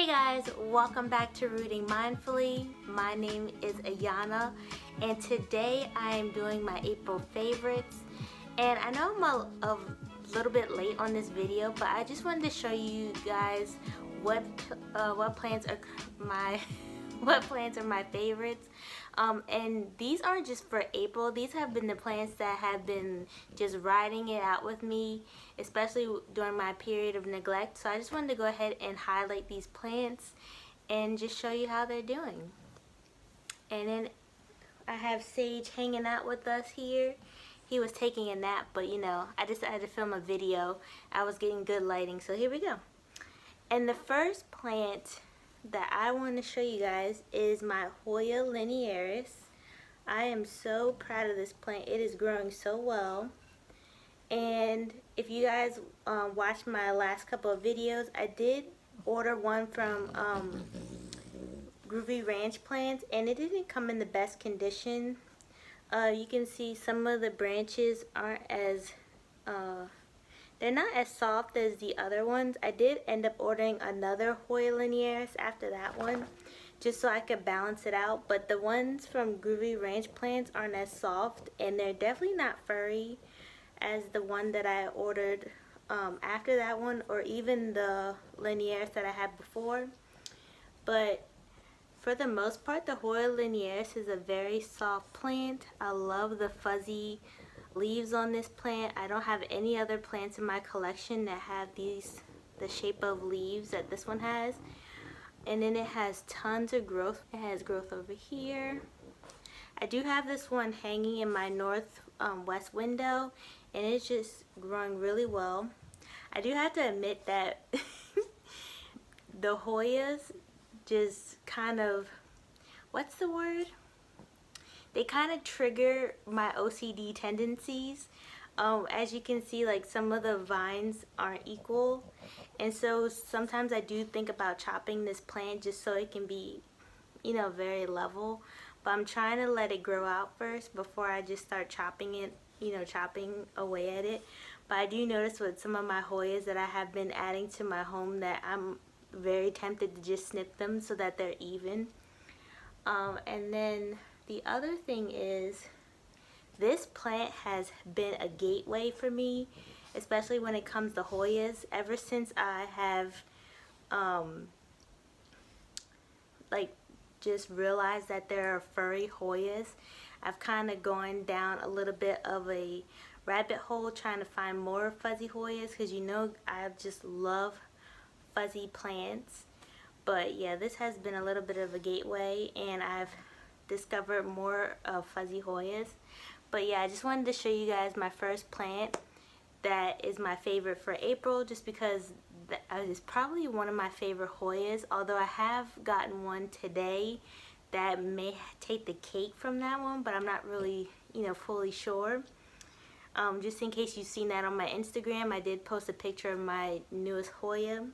Hey guys, welcome back to Rooting Mindfully. My name is Ayana and today I am doing my April favorites. And I know I'm a little bit late on this video, but I just wanted to show you guys what plants are my what plants are my favorites. And these aren't just for April. These have been the plants that have been just riding it out with me, especially during my period of neglect. So I just wanted to go ahead and highlight these plants and just show you how they're doing. And then I have Sage hanging out with us here. He was taking a nap, but you know, I decided to film a video. I was getting good lighting, so here we go. And the first plant that I want to show you guys is my Hoya linearis. I am so proud of this plant. It is growing so well. And if you guys watched my last couple of videos, I did order one from Groovy Ranch Plants, and it didn't come in the best condition. You can see some of the branches aren't as they're not as soft as the other ones. I did end up ordering another Hoya linearis after that one, just so I could balance it out. But the ones from Groovy Ranch Plants aren't as soft, and they're definitely not furry as the one that I ordered after that one, or even the linearis that I had before. But for the most part, the Hoya linearis is a very soft plant. I love the fuzzy leaves on this plant. I don't have any other plants in my collection that have the shape of leaves that this one has. And then it has tons of growth. It has growth over here. I do have this one hanging in my northwest window, and it's just growing really well. I do have to admit that the Hoyas just kind of, what's the word? They kind of trigger my OCD tendencies. As you can see, like, some of the vines aren't equal, and so sometimes I do think about chopping this plant just so it can be, you know, very level. But I'm trying to let it grow out first before I just start chopping it, you know, chopping away at it. But I do notice with some of my Hoyas that I have been adding to my home that I'm very tempted to just snip them so that they're even. And then the other thing is, this plant has been a gateway for me, especially when it comes to Hoyas. Ever since I have like just realized that there are furry Hoyas, I've kind of gone down a little bit of a rabbit hole trying to find more fuzzy Hoyas, because you know I just love fuzzy plants. But yeah, this has been a little bit of a gateway, and I've discovered more of fuzzy Hoyas. But yeah, I just wanted to show you guys my first plant that is my favorite for April, just because it's probably one of my favorite Hoyas, although I have gotten one today that may take the cake from that one, but I'm not really, you know, fully sure. Just in case you've seen that on my Instagram, I did post a picture of my newest Hoya.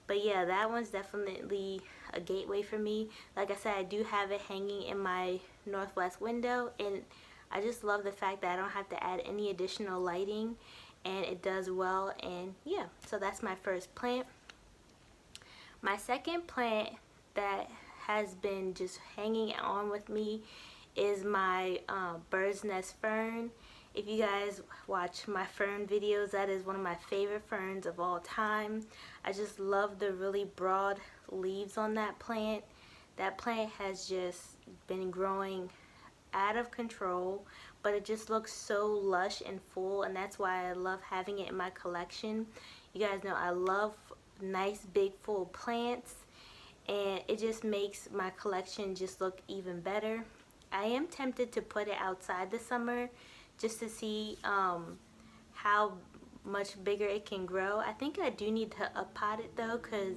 But yeah, that one's definitely a gateway for me. Like I said, I do have it hanging in my northwest window, and I just love the fact that I don't have to add any additional lighting, and it does well. And yeah, so that's my first plant. My second plant that has been just hanging on with me is my bird's nest fern. If you guys watch my fern videos, that is one of my favorite ferns of all time. I just love the really broad leaves on that plant. That plant has just been growing out of control, but it just looks so lush and full, and that's why I love having it in my collection. You guys know I love nice big full plants, and it just makes my collection just look even better. I am tempted to put it outside this summer just to see how much bigger it can grow. I think I do need to pot it though, because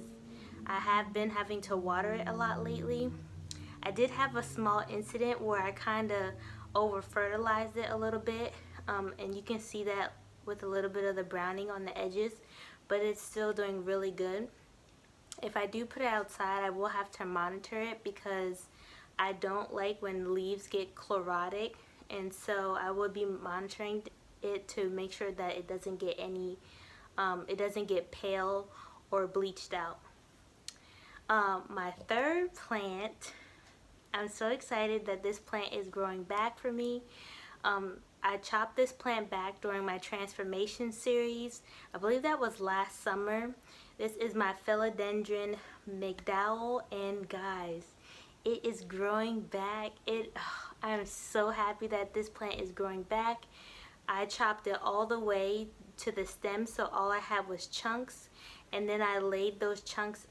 I have been having to water it a lot lately. I did have a small incident where I kind of over fertilized it a little bit, and you can see that with a little bit of the browning on the edges, but it's still doing really good. If I do put it outside, I will have to monitor it, because I don't like when leaves get chlorotic, and so I will be monitoring it to make sure that it doesn't get any it doesn't get pale or bleached out. My third plant, I'm so excited that this plant is growing back for me. I chopped this plant back during my transformation series. I believe that was last summer. This is my Philodendron mcdowell, and guys, it is growing back. I'm so happy that this plant is growing back. I chopped it all the way to the stem, so all I had was chunks, and then I laid those chunks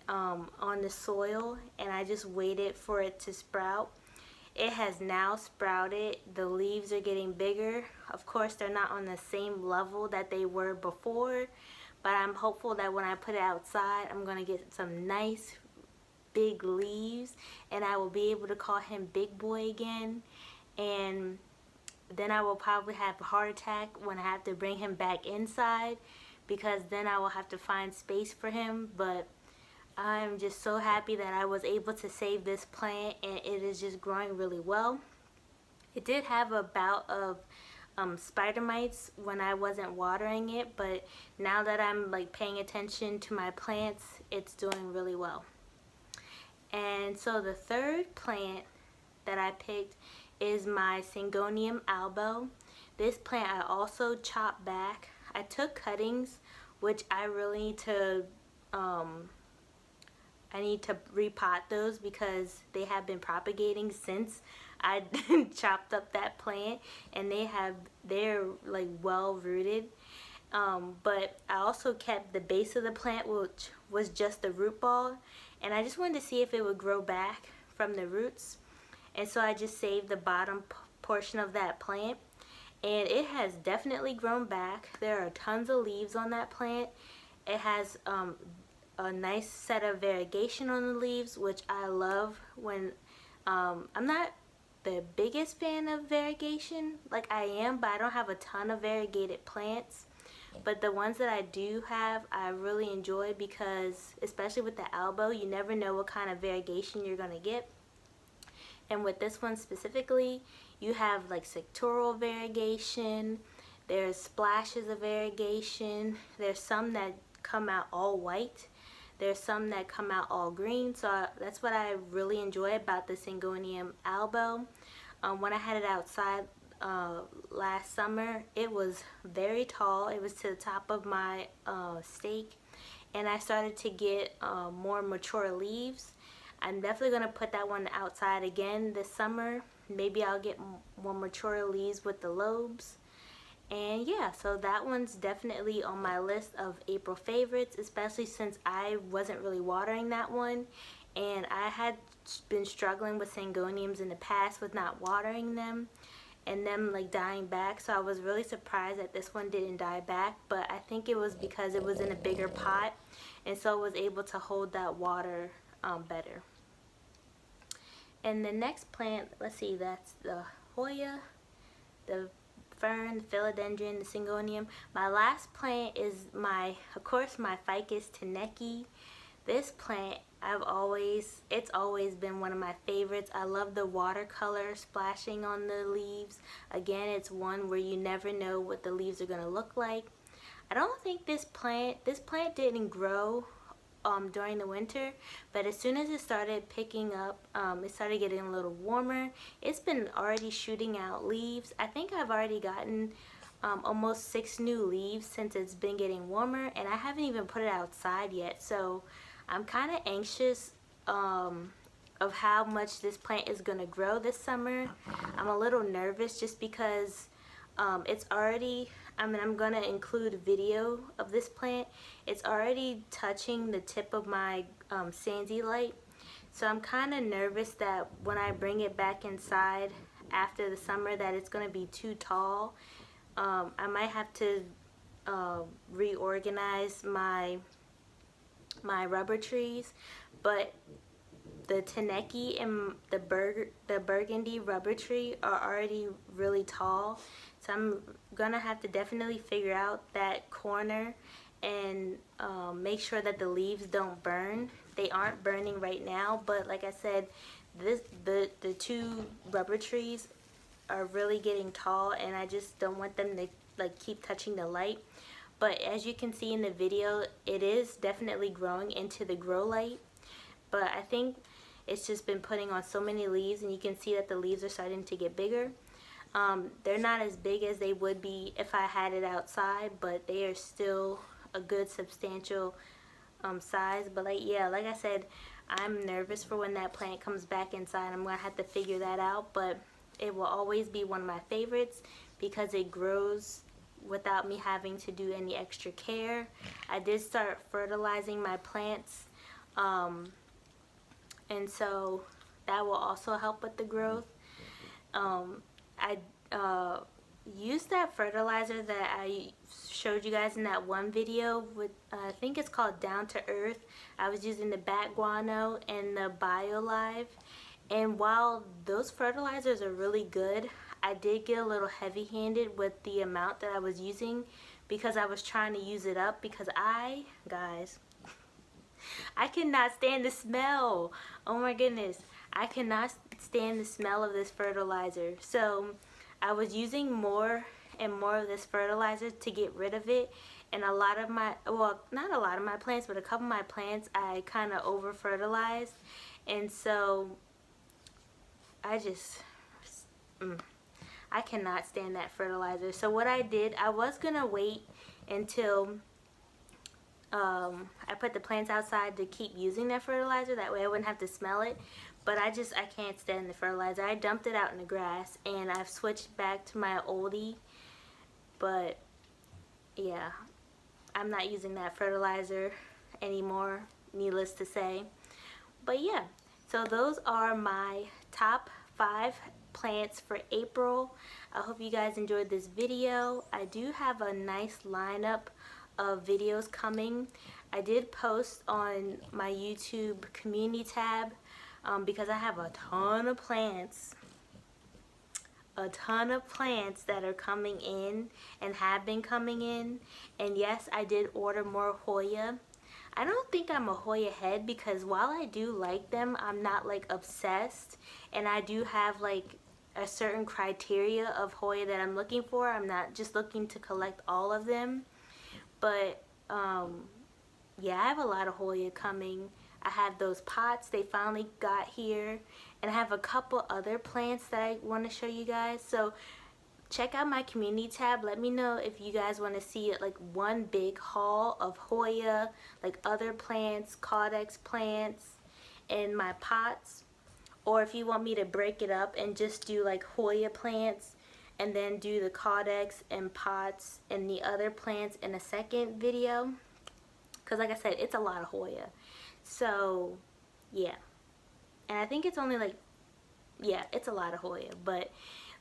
on the soil, and I just waited for it to sprout. It has now sprouted. The leaves are getting bigger. Of course, they're not on the same level that they were before, but I'm hopeful that when I put it outside, I'm going to get some nice big leaves, and I will be able to call him Big Boy again. And then I will probably have a heart attack when I have to bring him back inside, because then I will have to find space for him. But I'm just so happy that I was able to save this plant, and it is just growing really well. It did have a bout of spider mites when I wasn't watering it, but now that I'm like paying attention to my plants, it's doing really well. And so the third plant that I picked is my Syngonium albo. This plant I also chopped back. I took cuttings, which I really need to repot those because they have been propagating since I chopped up that plant, and they're like well rooted. But I also kept the base of the plant, which was just the root ball, and I just wanted to see if it would grow back from the roots. And so I just saved the bottom portion of that plant, and it has definitely grown back. There are tons of leaves on that plant. It has a nice set of variegation on the leaves, which I love. When I'm not the biggest fan of variegation, like I am, but I don't have a ton of variegated plants. But the ones that I do have, I really enjoy, because especially with the albo, you never know what kind of variegation you're gonna get. And with this one specifically, you have like sectoral variegation, there's splashes of variegation, there's some that come out all white, there's some that come out all green. So that's what I really enjoy about the Syngonium albo. When I had it outside last summer, it was very tall. It was to the top of my stake, and I started to get more mature leaves. I'm definitely going to put that one outside again this summer. Maybe I'll get more mature leaves with the lobes. And yeah, so that one's definitely on my list of April favorites, especially since I wasn't really watering that one, and I had been struggling with Syngoniums in the past with not watering them and them like dying back. So I was really surprised that this one didn't die back, but I think it was because it was in a bigger pot, and so it was able to hold that water better. And the next plant, let's see, that's the Hoya, the fern, the philodendron, the syngonium. My last plant is of course, my Ficus taneki. This plant, it's always been one of my favorites. I love the watercolor splashing on the leaves. Again, it's one where you never know what the leaves are gonna look like. I don't think this plant didn't grow during the winter, but as soon as it started picking up, it started getting a little warmer. It's been already shooting out leaves. I think I've already gotten almost 6 new leaves since it's been getting warmer, and I haven't even put it outside yet. So I'm kind of anxious of how much this plant is gonna grow this summer. I'm a little nervous just because it's already, I'm gonna include a video of this plant. It's already touching the tip of my sandy light, so I'm kind of nervous that when I bring it back inside after the summer that it's gonna be too tall. I might have to reorganize my rubber trees, but the taneki and the burgundy rubber tree are already really tall, so I'm gonna have to definitely figure out that corner and make sure that the leaves don't burn. They aren't burning right now, but like I said, the 2 rubber trees are really getting tall, and I just don't want them to like keep touching the light. But as you can see in the video, it is definitely growing into the grow light. but I think it's just been putting on so many leaves, and you can see that the leaves are starting to get bigger. They're not as big as they would be if I had it outside, but they are still a good substantial size. But like, yeah, like I said, I'm nervous for when that plant comes back inside. I'm gonna have to figure that out, but it will always be one of my favorites because it grows without me having to do any extra care. I did start fertilizing my plants, and so that will also help with the growth. I used that fertilizer that I showed you guys in that one video with, I think it's called Down to Earth. I was using the bat guano and the BioLive, and while those fertilizers are really good, I did get a little heavy-handed with the amount that I was using because I was trying to use it up, because guys, I cannot stand the smell. Oh my goodness, I cannot stand the smell of this fertilizer. So I was using more and more of this fertilizer to get rid of it, and a lot of my, well, not a lot of my plants, but a couple of my plants I kind of over fertilized, and so I just I cannot stand that fertilizer. So what I did, I was gonna wait until I put the plants outside to keep using that fertilizer, that way I wouldn't have to smell it, but I can't stand the fertilizer. I dumped it out in the grass, and I've switched back to my oldie, but yeah, I'm not using that fertilizer anymore, needless to say. But yeah, so those are my top 5 plants for April. I hope you guys enjoyed this video. I do have a nice lineup of videos coming. I did post on my YouTube community tab because I have a ton of plants that are coming in and have been coming in. And yes, I did order more Hoya. I don't think I'm a Hoya head, because while I do like them, I'm not like obsessed, and I do have like a certain criteria of Hoya that I'm looking for. I'm not just looking to collect all of them. But yeah, I have a lot of Hoya coming. I have those pots, they finally got here, and I have a couple other plants that I want to show you guys. So check out my community tab. Let me know if you guys want to see it, like one big haul of Hoya, like other plants, Caudex plants, and my pots, or if you want me to break it up and just do like Hoya plants and then do the Caudex and pots and the other plants in a second video, because like I said, it's a lot of Hoya. So yeah, and I think it's only like, yeah, it's a lot of Hoya, but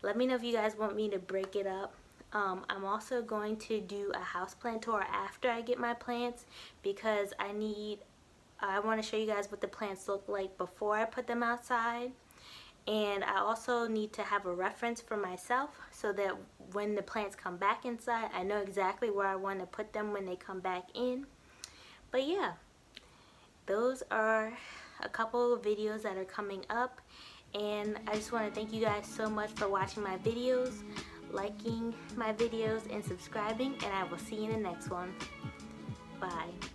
let me know if you guys want me to break it up. I'm also going to do a houseplant tour after I get my plants, because I want to show you guys what the plants look like before I put them outside. And I also need to have a reference for myself so that when the plants come back inside, I know exactly where I want to put them when they come back in. But yeah, those are a couple of videos that are coming up. And I just want to thank you guys so much for watching my videos, liking my videos, and subscribing. And I will see you in the next one. Bye.